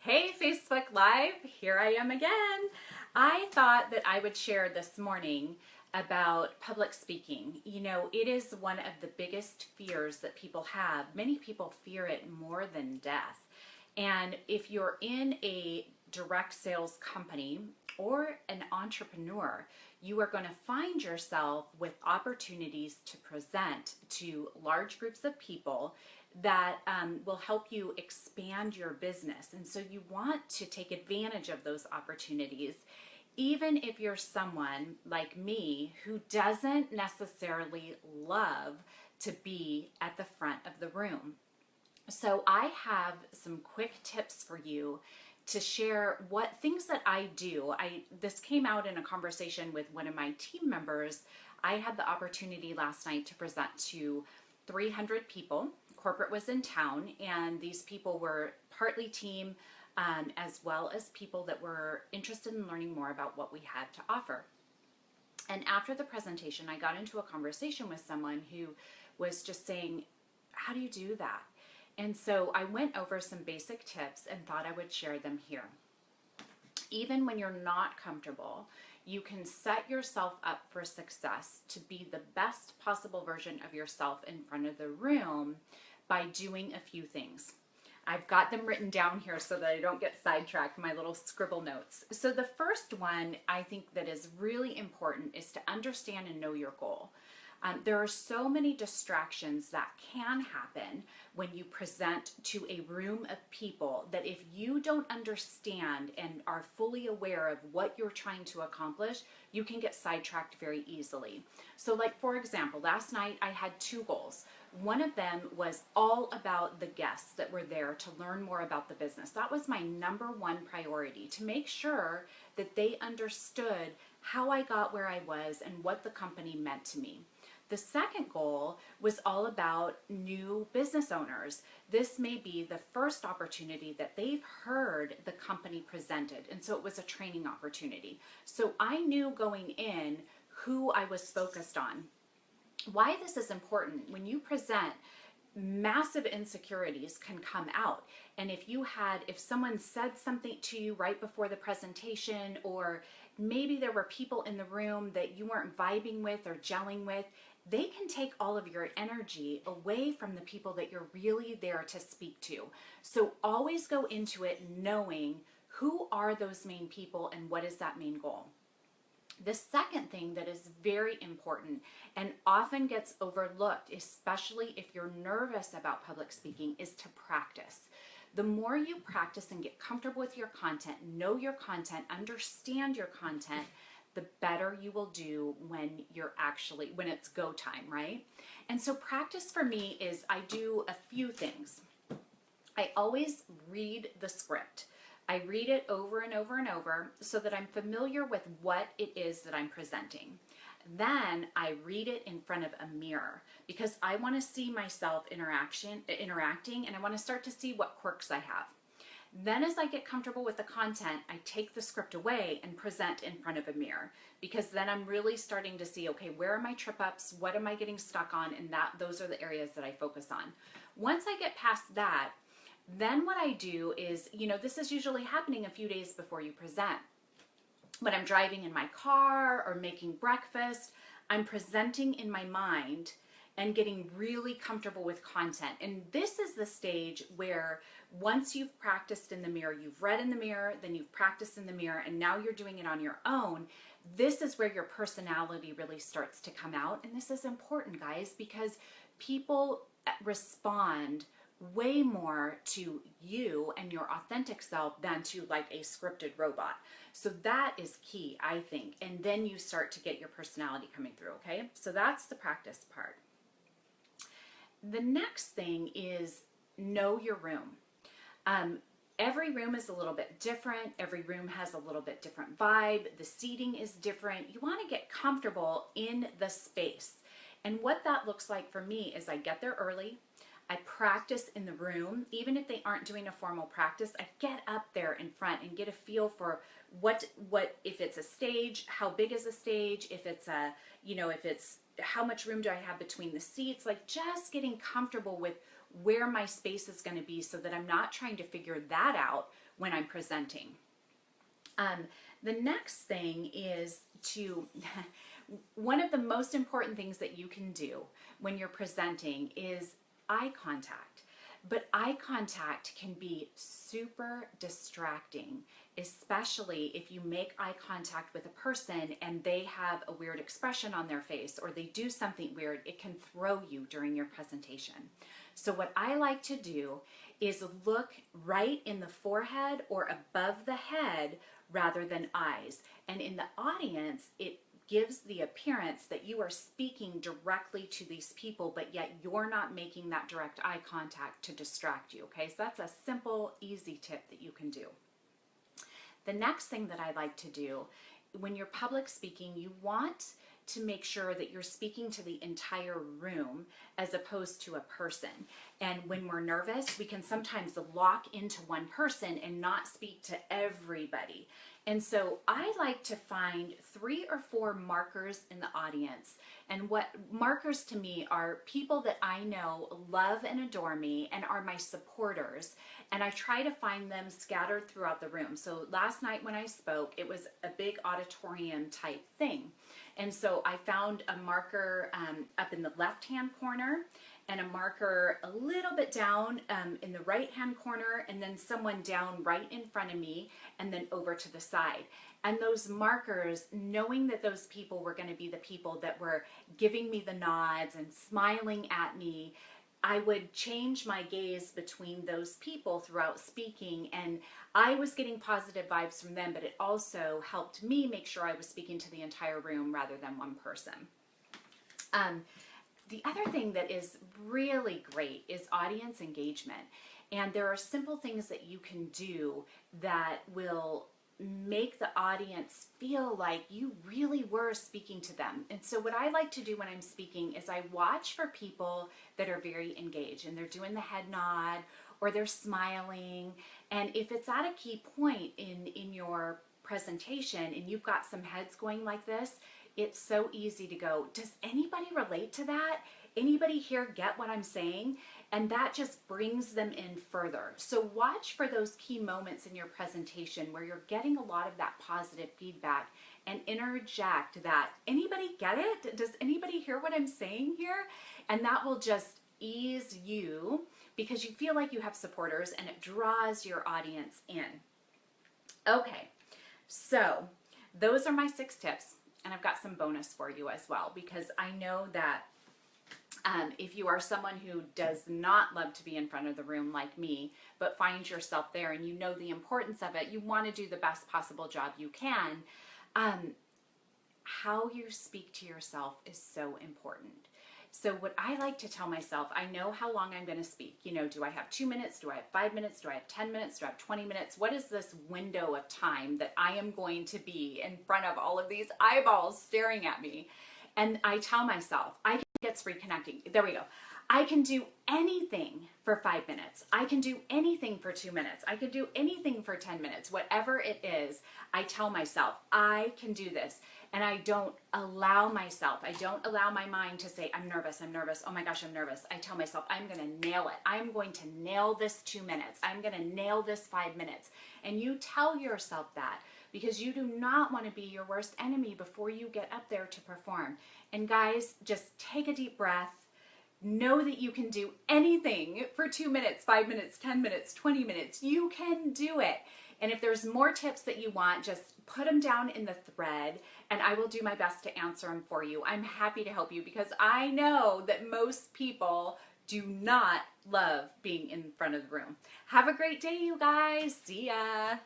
Hey, Facebook Live, here I am again. I thought that I would share this morning about public speaking. You know, it is one of the biggest fears that people have. Many people fear it more than death. And if you're in a direct sales company or an entrepreneur, you are going to find yourself with opportunities to present to large groups of people that will help you expand your business. And so you want to take advantage of those opportunities, even if you're someone like me who doesn't necessarily love to be at the front of the room. So I have some quick tips for you to share what things that I do. This came out in a conversation with one of my team members. I had the opportunity last night to present to 300 people. Corporate was in town, and these people were partly team as well as people that were interested in learning more about what we had to offer. And after the presentation, I got into a conversation with someone who was just saying, how do you do that? And so I went over some basic tips and thought I would share them here. Even when you're not comfortable, you can set yourself up for success to be the best possible version of yourself in front of the room by doing a few things. I've got them written down here so that I don't get sidetracked, my little scribble notes. So the first one I think that is really important is to understand and know your goal. There are so many distractions that can happen when you present to a room of people that if you don't understand and are fully aware of what you're trying to accomplish, you can get sidetracked very easily. So like, for example, last night I had two goals. One of them was all about the guests that were there to learn more about the business. That was my number one priority, to make sure that they understood how I got where I was and what the company meant to me. The second goal was all about new business owners. This may be the first opportunity that they've heard the company presented, and so it was a training opportunity. So I knew going in who I was focused on. Why this is important: when you present, massive insecurities can come out. And if someone said something to you right before the presentation, or maybe there were people in the room that you weren't vibing with or gelling with, they can take all of your energy away from the people that you're really there to speak to. So always go into it knowing who are those main people and what is that main goal. The second thing that is very important and often gets overlooked, especially if you're nervous about public speaking, is to practice. The more you practice and get comfortable with your content, know your content, understand your content, the better you will do when it's go time, right? And so practice for me is I do a few things. I always read the script. I read it over and over and over so that I'm familiar with what it is that I'm presenting. Then I read it in front of a mirror because I want to see myself interacting, and I want to start to see what quirks I have. Then as I get comfortable with the content, I take the script away and present in front of a mirror, because then I'm really starting to see, okay, where are my trip ups? What am I getting stuck on? And those are the areas that I focus on. Once I get past that, then what I do is, this is usually happening a few days before you present. When I'm driving in my car or making breakfast, I'm presenting in my mind and getting really comfortable with content. And this is the stage where once you've practiced in the mirror, you've read in the mirror, then you've practiced in the mirror, and now you're doing it on your own, this is where your personality really starts to come out. And this is important, guys, because people respond way more to you and your authentic self than to like a scripted robot. So that is key, I think. And then you start to get your personality coming through, okay? So that's the practice part. The next thing is know your room. Every room is a little bit different. Every room has a little bit different vibe. The seating is different. You want to get comfortable in the space. And what that looks like for me is I get there early. I practice in the room. Even if they aren't doing a formal practice, I get up there in front and get a feel for what if it's a stage, how big is a stage, if it's how much room do I have between the seats, like just getting comfortable with where my space is going to be so that I'm not trying to figure that out when I'm presenting. The next thing is one of the most important things that you can do when you're presenting is eye contact. But eye contact can be super distracting, especially if you make eye contact with a person and they have a weird expression on their face or they do something weird. It can throw you during your presentation. So what I like to do is look right in the forehead or above the head rather than eyes. And in the audience, it gives the appearance that you are speaking directly to these people, but yet you're not making that direct eye contact to distract you, okay? So that's a simple, easy tip that you can do. The next thing that I like to do, when you're public speaking, you want to make sure that you're speaking to the entire room as opposed to a person. And when we're nervous, we can sometimes lock into one person and not speak to everybody. And so I like to find 3 or 4 markers in the audience. And what markers to me are people that I know love and adore me and are my supporters. And I try to find them scattered throughout the room. So last night when I spoke, it was a big auditorium type thing. And so I found a marker up in the left-hand corner and a marker a little bit down in the right-hand corner, and then someone down right in front of me, and then over to the side. And those markers, knowing that those people were going to be the people that were giving me the nods and smiling at me, I would change my gaze between those people throughout speaking, and I was getting positive vibes from them, but it also helped me make sure I was speaking to the entire room rather than one person. The other thing that is really great is audience engagement. And there are simple things that you can do that will make the audience feel like you really were speaking to them. And so what I like to do when I'm speaking is I watch for people that are very engaged and they're doing the head nod or they're smiling. And if it's at a key point in your presentation and you've got some heads going like this, it's so easy to go, does anybody relate to that? Anybody here get what I'm saying? And that just brings them in further. So watch for those key moments in your presentation where you're getting a lot of that positive feedback and interject that, anybody get it? Does anybody hear what I'm saying here? And that will just ease you because you feel like you have supporters and it draws your audience in. Okay, so those are my 6 tips. And I've got some bonus for you as well, because I know that if you are someone who does not love to be in front of the room like me, but finds yourself there and you know the importance of it, you want to do the best possible job you can, how you speak to yourself is so important. So what I like to tell myself, I know how long I'm going to speak. You know, do I have 2 minutes? Do I have 5 minutes? Do I have 10 minutes? Do I have 20 minutes? What is this window of time that I am going to be in front of all of these eyeballs staring at me? And I tell myself, I can get reconnecting. There we go. I can do anything for 5 minutes. I can do anything for 2 minutes. I can do anything for 10 minutes. Whatever it is, I tell myself, I can do this. And I don't allow my mind to say, I'm nervous, oh my gosh, I'm nervous. I tell myself, I'm going to nail it. I'm going to nail this 2 minutes. I'm going to nail this 5 minutes. And you tell yourself that because you do not want to be your worst enemy before you get up there to perform. And guys, just take a deep breath. Know that you can do anything for 2 minutes, 5 minutes, 10 minutes, 20 minutes. You can do it. And if there's more tips that you want, just put them down in the thread and I will do my best to answer them for you. I'm happy to help you because I know that most people do not love being in front of the room. Have a great day, you guys. See ya.